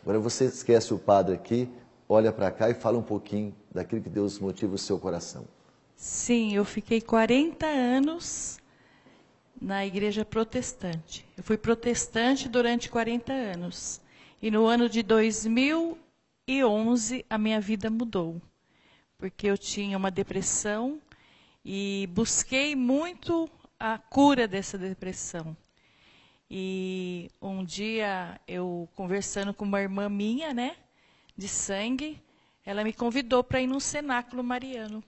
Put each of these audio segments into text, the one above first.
Agora você esquece o padre aqui, olha para cá e fala um pouquinho daquilo que Deus motiva o seu coração. Sim, eu fiquei 40 anos na igreja protestante. Eu fui protestante durante 40 anos. E no ano de 2011, a minha vida mudou. Porque eu tinha uma depressão e busquei muito a cura dessa depressão. E um dia, eu conversando com uma irmã minha, né, de sangue, ela me convidou para ir num cenáculo mariano.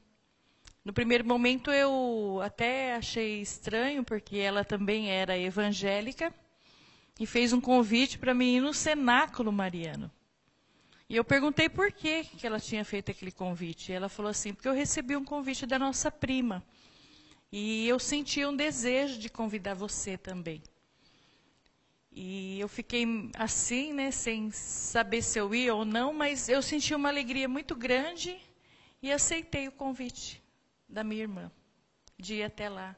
No primeiro momento eu até achei estranho, porque ela também era evangélica, e fez um convite para mim ir no cenáculo mariano. E eu perguntei por que ela tinha feito aquele convite. E ela falou assim, porque eu recebi um convite da nossa prima. E eu senti um desejo de convidar você também. E eu fiquei assim, né, sem saber se eu ia ou não, mas eu senti uma alegria muito grande e aceitei o convite da minha irmã, de ir até lá.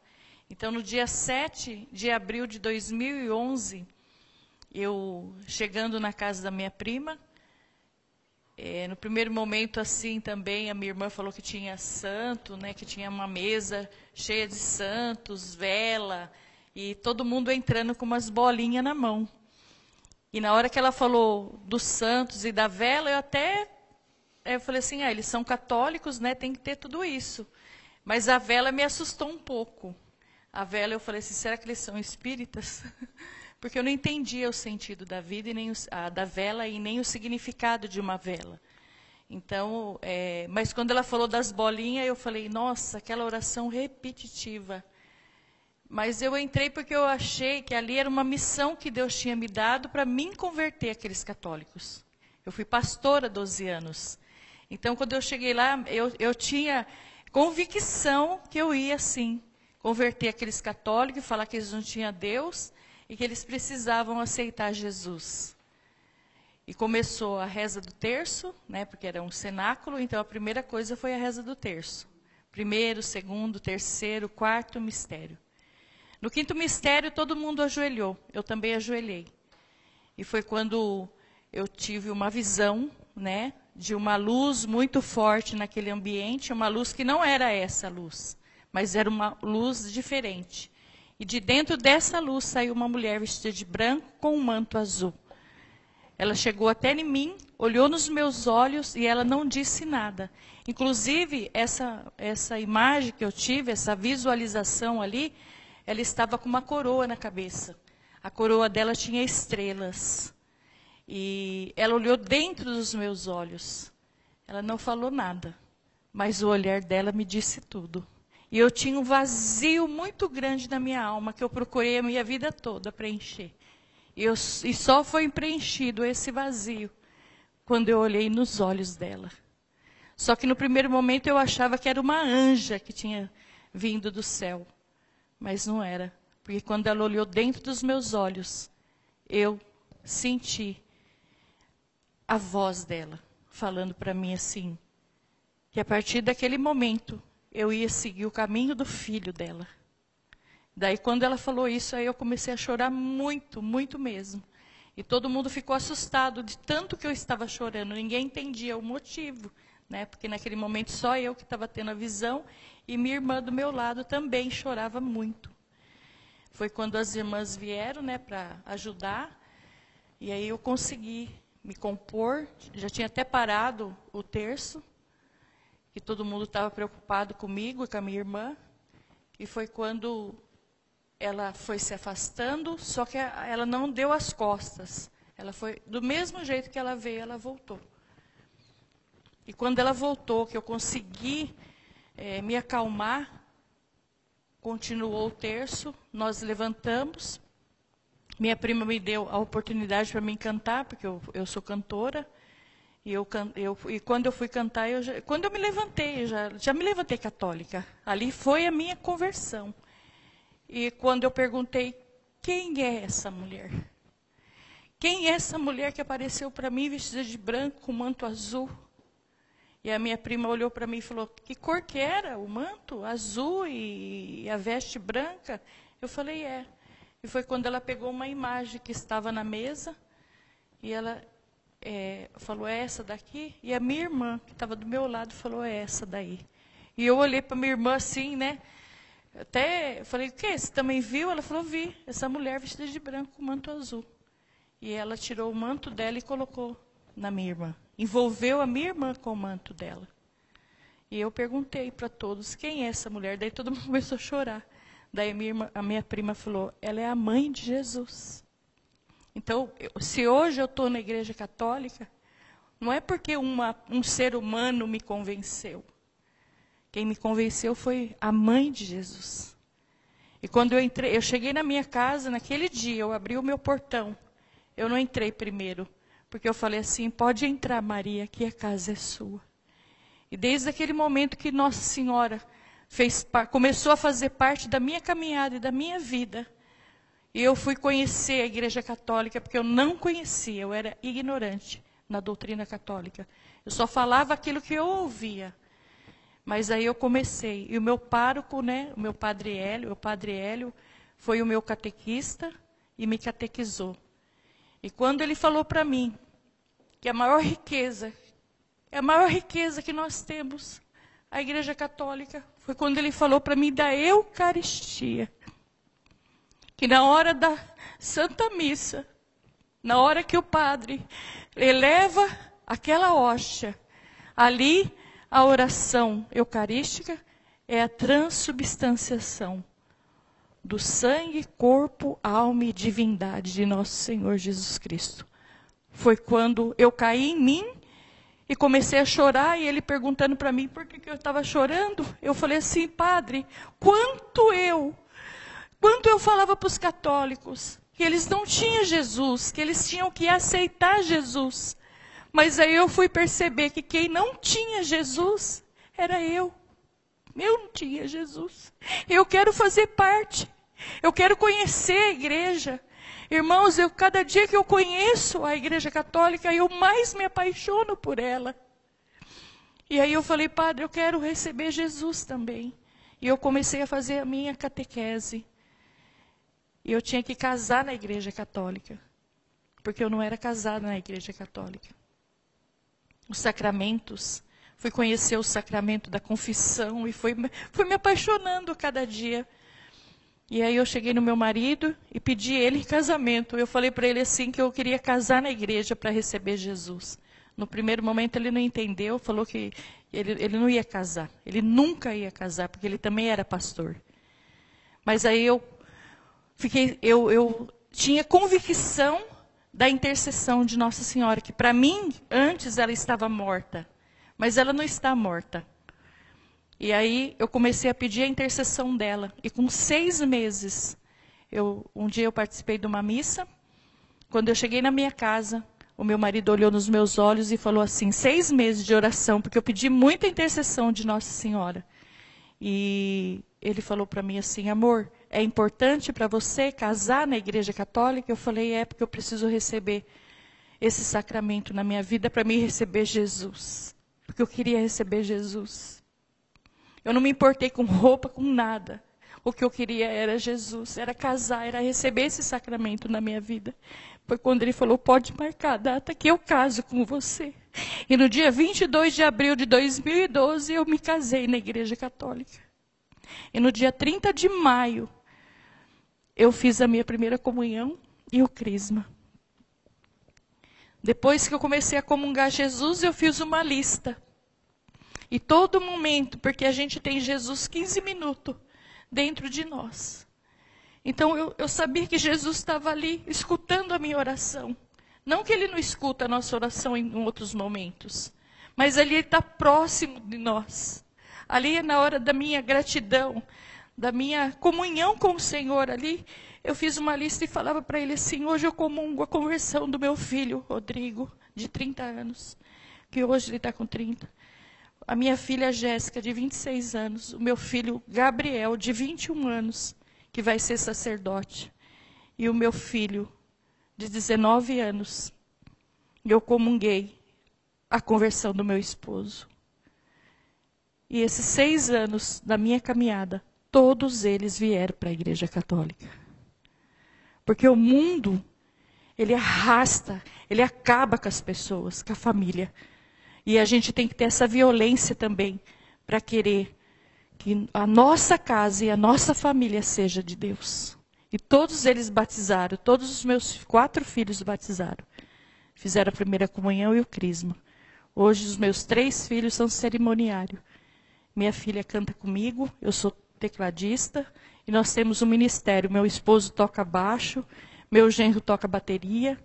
Então, no dia 7 de abril de 2011, eu chegando na casa da minha prima, no primeiro momento, assim, também, a minha irmã falou que tinha santo, né, que tinha uma mesa cheia de santos, vela, e todo mundo entrando com umas bolinhas na mão. E na hora que ela falou dos santos e da vela, eu falei assim, eles são católicos, né, tem que ter tudo isso. Mas a vela me assustou um pouco. A vela, eu falei assim, será que eles são espíritas? Porque eu não entendia o sentido da vida e nem da vela e nem o significado de uma vela. Então, mas quando ela falou das bolinhas, eu falei, nossa, aquela oração repetitiva. Mas eu entrei porque eu achei que ali era uma missão que Deus tinha me dado para me converter àqueles católicos. Eu fui pastora há 12 anos. Então, quando eu cheguei lá, eu tinha convicção que eu ia, sim, converter aqueles católicos e falar que eles não tinham Deus e que eles precisavam aceitar Jesus. E começou a reza do terço, né, porque era um cenáculo, então a primeira coisa foi a reza do terço. Primeiro, segundo, terceiro, quarto mistério. No quinto mistério, todo mundo ajoelhou, eu também ajoelhei. E foi quando eu tive uma visão, né, de uma luz muito forte naquele ambiente, uma luz que não era essa luz, mas era uma luz diferente. E de dentro dessa luz saiu uma mulher vestida de branco com um manto azul. Ela chegou até em mim, olhou nos meus olhos e ela não disse nada. Inclusive, essa imagem que eu tive, essa visualização ali, ela estava com uma coroa na cabeça. A coroa dela tinha estrelas. E ela olhou dentro dos meus olhos. Ela não falou nada, mas o olhar dela me disse tudo. E eu tinha um vazio muito grande na minha alma, que eu procurei a minha vida toda preencher. E só foi preenchido esse vazio quando eu olhei nos olhos dela. Só que no primeiro momento eu achava que era uma anja que tinha vindo do céu. Mas não era. Porque quando ela olhou dentro dos meus olhos, eu senti a voz dela falando para mim assim, que a partir daquele momento eu ia seguir o caminho do filho dela. Daí quando ela falou isso, aí eu comecei a chorar muito, muito mesmo. E todo mundo ficou assustado de tanto que eu estava chorando. Ninguém entendia o motivo, né? Porque naquele momento só eu que estava tendo a visão e minha irmã do meu lado também chorava muito. Foi quando as irmãs vieram, né, para ajudar. E aí eu consegui me compor, já tinha até parado o terço, que todo mundo estava preocupado comigo e com a minha irmã. E foi quando ela foi se afastando, só que ela não deu as costas. Ela foi, do mesmo jeito que ela veio, ela voltou. E quando ela voltou, que eu consegui me acalmar, continuou o terço, nós levantamos. Minha prima me deu a oportunidade para mim cantar, porque eu sou cantora. E quando eu fui cantar, quando eu me levantei, já me levantei católica. Ali foi a minha conversão. E quando eu perguntei, quem é essa mulher? Quem é essa mulher que apareceu para mim vestida de branco, com manto azul? E a minha prima olhou para mim e falou, que cor que era o manto? Azul e a veste branca? Eu falei, E foi quando ela pegou uma imagem que estava na mesa, e ela falou, é essa daqui? E a minha irmã, que estava do meu lado, falou, é essa daí. E eu olhei para minha irmã assim, né? Até falei, o quê? Você também viu? Ela falou, vi. Essa mulher vestida de branco com manto azul. E ela tirou o manto dela e colocou na minha irmã. Envolveu a minha irmã com o manto dela. E eu perguntei para todos, quem é essa mulher? Daí todo mundo começou a chorar. Daí a minha prima falou, ela é a mãe de Jesus. Então, se hoje eu estou na igreja católica, não é porque um ser humano me convenceu. Quem me convenceu foi a mãe de Jesus. E quando eu cheguei na minha casa, naquele dia, eu abri o meu portão. Eu não entrei primeiro, porque eu falei assim, pode entrar, Maria, que a casa é sua. E desde aquele momento que Nossa Senhora começou a fazer parte da minha caminhada e da minha vida, e eu fui conhecer a Igreja Católica, porque eu não conhecia, eu era ignorante na doutrina católica. Eu só falava aquilo que eu ouvia. Mas aí eu comecei. E o meu pároco, né, o padre Hélio, foi o meu catequista e me catequizou. E quando ele falou para mim que a maior riqueza que nós temos, a Igreja Católica, foi quando ele falou para mim da Eucaristia. Que na hora da Santa Missa, na hora que o padre eleva aquela hóstia, ali a oração eucarística é a transubstanciação do sangue, corpo, alma e divindade de nosso Senhor Jesus Cristo. Foi quando eu caí em mim e comecei a chorar, e ele perguntando para mim por que eu estava chorando. Eu falei assim, padre, quanto eu falava para os católicos que eles não tinham Jesus, que eles tinham que aceitar Jesus. Mas aí eu fui perceber que quem não tinha Jesus era eu. Eu não tinha Jesus. Eu quero fazer parte. Eu quero conhecer a igreja. Irmãos, cada dia que eu conheço a Igreja Católica, eu mais me apaixono por ela. E aí eu falei, padre, eu quero receber Jesus também. E eu comecei a fazer a minha catequese. E eu tinha que casar na Igreja Católica. Porque eu não era casada na Igreja Católica. Os sacramentos, fui conhecer o sacramento da confissão e fui me apaixonando cada dia. E aí eu cheguei no meu marido e pedi ele em casamento. Eu falei para ele assim que eu queria casar na igreja para receber Jesus. No primeiro momento ele não entendeu, falou que ele não ia casar. Ele nunca ia casar, porque ele também era pastor. Mas aí eu tinha convicção da intercessão de Nossa Senhora, que para mim, antes ela estava morta, mas ela não está morta. E aí eu comecei a pedir a intercessão dela, e com 6 meses, um dia eu participei de uma missa, quando eu cheguei na minha casa, o meu marido olhou nos meus olhos e falou assim, 6 meses de oração, porque eu pedi muita intercessão de Nossa Senhora. E ele falou para mim assim, amor, é importante para você casar na Igreja Católica? Eu falei, porque eu preciso receber esse sacramento na minha vida para mim receber Jesus. Porque eu queria receber Jesus. Eu não me importei com roupa, com nada. O que eu queria era Jesus, era casar, era receber esse sacramento na minha vida. Foi quando ele falou, pode marcar a data que eu caso com você. E no dia 22 de abril de 2012, eu me casei na Igreja Católica. E no dia 30 de maio, eu fiz a minha primeira comunhão e o crisma. Depois que eu comecei a comungar Jesus, eu fiz uma lista. E todo momento, porque a gente tem Jesus 15 minutos dentro de nós. Então eu sabia que Jesus estava ali, escutando a minha oração. Não que ele não escuta a nossa oração em outros momentos, mas ali ele está próximo de nós. Ali é na hora da minha gratidão, da minha comunhão com o Senhor ali, eu fiz uma lista e falava para ele assim, hoje eu comungo a conversão do meu filho, Rodrigo, de 30 anos, que hoje ele está com 30. A minha filha Jéssica, de 26 anos, o meu filho Gabriel, de 21 anos, que vai ser sacerdote, e o meu filho, de 19 anos, eu comunguei a conversão do meu esposo. E esses 6 anos da minha caminhada, todos eles vieram para a Igreja Católica. Porque o mundo, ele arrasta, ele acaba com as pessoas, com a família. E a gente tem que ter essa violência também, para querer que a nossa casa e a nossa família seja de Deus. E todos eles batizaram, todos os meus 4 filhos batizaram. Fizeram a primeira comunhão e o crisma. Hoje os meus 3 filhos são cerimoniários. Minha filha canta comigo, eu sou tecladista, e nós temos um ministério. Meu esposo toca baixo, meu genro toca bateria,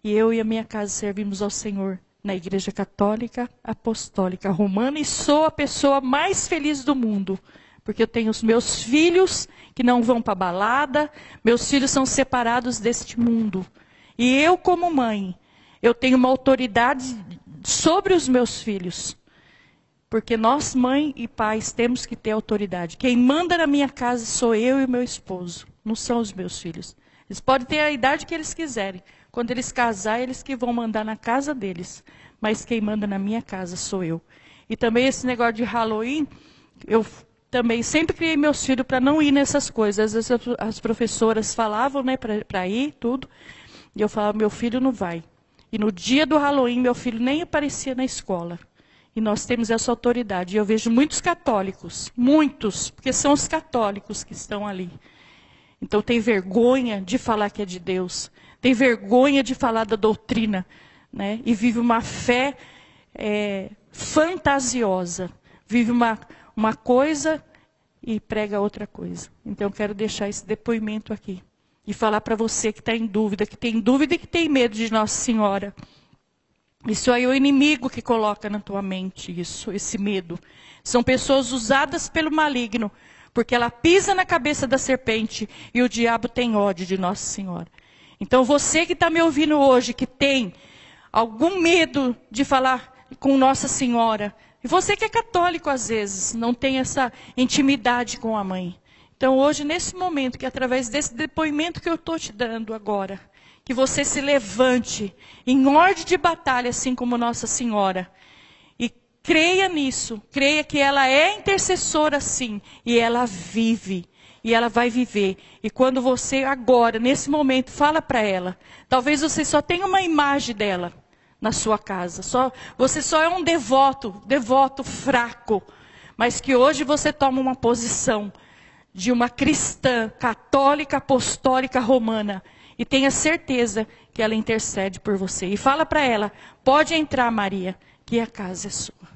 e eu e a minha casa servimos ao Senhor na Igreja Católica Apostólica Romana, e sou a pessoa mais feliz do mundo, porque eu tenho os meus filhos que não vão para balada, meus filhos são separados deste mundo. E eu, como mãe, eu tenho uma autoridade sobre os meus filhos. Porque nós, mãe e pais, temos que ter autoridade. Quem manda na minha casa sou eu e o meu esposo, não são os meus filhos. Eles podem ter a idade que eles quiserem. Quando eles casarem, eles que vão mandar na casa deles. Mas quem manda na minha casa sou eu. E também esse negócio de Halloween, eu também sempre criei meus filhos para não ir nessas coisas. Às vezes as professoras falavam, né, para ir, tudo. E eu falava, meu filho não vai. E no dia do Halloween, meu filho nem aparecia na escola. E nós temos essa autoridade. E eu vejo muitos católicos, muitos, porque são os católicos que estão ali. Então tem vergonha de falar que é de Deus. Tem vergonha de falar da doutrina. Né? E vive uma fé fantasiosa. Vive uma coisa e prega outra coisa. Então eu quero deixar esse depoimento aqui. E falar para você que está em dúvida, que tem dúvida e que tem medo de Nossa Senhora. Isso aí é o inimigo que coloca na tua mente isso, esse medo. São pessoas usadas pelo maligno, porque ela pisa na cabeça da serpente e o diabo tem ódio de Nossa Senhora. Então você que está me ouvindo hoje, que tem algum medo de falar com Nossa Senhora, e você que é católico às vezes, não tem essa intimidade com a mãe. Então hoje, nesse momento, que através desse depoimento que eu estou te dando agora, que você se levante em ordem de batalha, assim como Nossa Senhora. E creia nisso. Creia que ela é intercessora, sim. E ela vive. E ela vai viver. E quando você agora, nesse momento, fala para ela. Talvez você só tenha uma imagem dela na sua casa. Você só é um devoto fraco. Mas que hoje você toma uma posição de uma cristã católica, apostólica, romana. E tenha certeza que ela intercede por você. E fala para ela, pode entrar, Maria, que a casa é sua.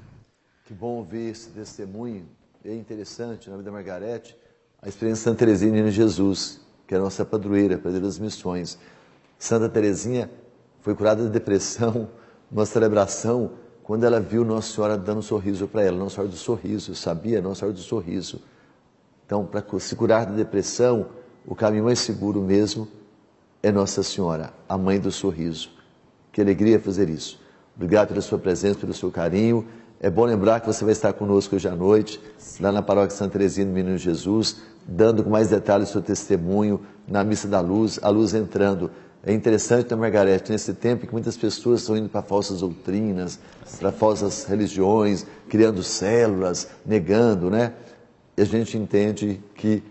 Que bom ouvir esse testemunho. É interessante, na vida da Margarete, a experiência de Santa Teresinha de Jesus, que é a nossa padroeira das missões. Santa Teresinha foi curada de depressão, numa celebração, quando ela viu Nossa Senhora dando um sorriso para ela. Nossa Senhora do Sorriso, sabia? Nossa Senhora do Sorriso. Então, para se curar da depressão, o caminho mais seguro mesmo é Nossa Senhora, a mãe do sorriso. Que alegria fazer isso. Obrigado pela sua presença, pelo seu carinho. É bom lembrar que você vai estar conosco hoje à noite, lá na paróquia Santa Teresinha do Menino Jesus, dando com mais detalhes o seu testemunho na Missa da Luz, a luz entrando. É interessante, né, Margarete, nesse tempo que muitas pessoas estão indo para falsas doutrinas, para falsas religiões, criando células, negando, né? E a gente entende que,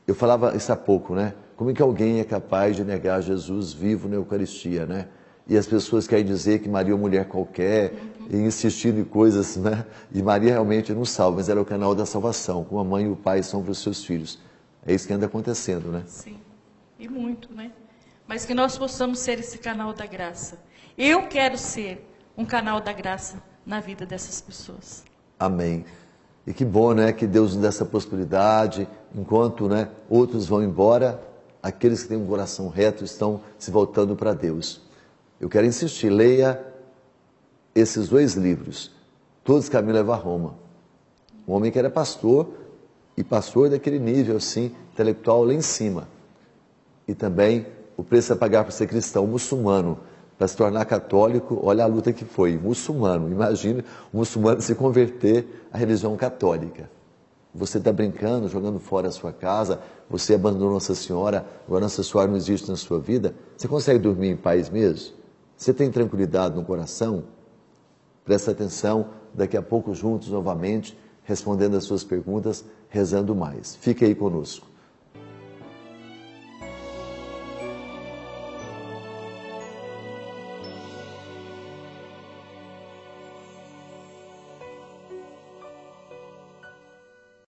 eu falava isso há pouco, né? Como é que alguém é capaz de negar Jesus vivo na Eucaristia, né? E as pessoas querem dizer que Maria é uma mulher qualquer, e insistindo em coisas, né? E Maria realmente não salva, mas ela é o canal da salvação, como a mãe e o pai são para os seus filhos. É isso que anda acontecendo, né? Sim, e muito, né? Mas que nós possamos ser esse canal da graça. Eu quero ser um canal da graça na vida dessas pessoas. Amém. E que bom, né? Que Deus nos dê essa possibilidade, enquanto, né, outros vão embora, aqueles que têm um coração reto estão se voltando para Deus. Eu quero insistir, leia esses 2 livros, Todos Caminhos Levam a Roma. Um homem que era pastor, e pastor daquele nível, assim, intelectual lá em cima. E também O Preço a Pagar por Ser Cristão, muçulmano, para se tornar católico. Olha a luta que foi, muçulmano. Imagine um muçulmano se converter à religião católica. Você está brincando, jogando fora a sua casa, você abandonou Nossa Senhora, agora Nossa Senhora não existe na sua vida. Você consegue dormir em paz mesmo? Você tem tranquilidade no coração? Presta atenção, daqui a pouco juntos novamente, respondendo as suas perguntas, rezando mais. Fique aí conosco.